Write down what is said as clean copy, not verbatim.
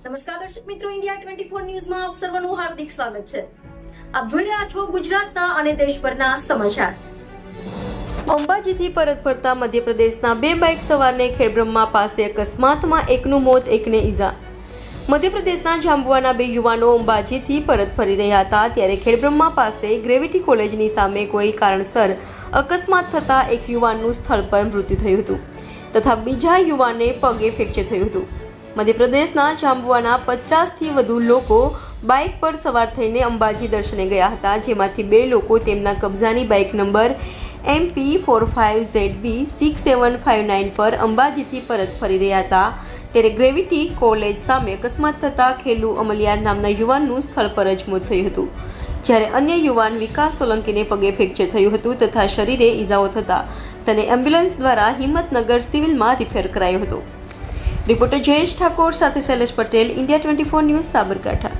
નમસ્કાર દર્શક મિત્રો, ઇન્ડિયા 24 ન્યૂઝમાં આપ સર્વનું હાર્દિક સ્વાગત છે. આપ જોઈ રહ્યા છો ગુજરાતના અને દેશભરના સમાચાર. અંબાજીથી પરત ફરતા મધ્યપ્રદેશના બે બાઇક સવારને ખેડબ્રહ્મા પાસે અકસ્માતમાં એકનું મોત, એકને ઈજા. મધ્યપ્રદેશના જાંબુઆના બે યુવાનો અંબાજીથી પરત ફરી રહ્યા હતા ત્યારે ખેડબ્રહ્મા પાસે ગ્રેવિટી કોલેજની સામે કોઈ કારણસર અકસ્માત થતાં એક યુવાનનું સ્થળ પર મૃત્યુ થયું હતું તથા બીજા યુવાનને પગે ફ્રેક્ચર થયું હતું. મધ્યપ્રદેશના જાંબુઆના 50થી વધુ લોકો બાઇક પર સવાર થઈને અંબાજી દર્શને ગયા હતા, જેમાંથી બે લોકો તેમના કબજાની બાઇક નંબર MP45ZB 6759 પર અંબાજીથી પરત ફરી રહ્યા હતા ત્યારે ગ્રેવિટી કોલેજ સામે અકસ્માત થતાં ખેલુ અમલિયાર નામના યુવાનનું સ્થળ પર જ મોત થયું હતું, જ્યારે અન્ય યુવાન વિકાસ સોલંકીને પગે ફ્રેક્ચર થયું હતું તથા શરીરે ઈજાઓ થતાં તેને એમ્બ્યુલન્સ દ્વારા હિંમતનગર સિવિલમાં રિફર કરાયો હતો. રિપોર્ટર જયેશ ઠાકોર સાથે શૈલેષ પટેલ, ઇન્ડિયા 24 ન્યૂઝ, સાબરકાંઠા.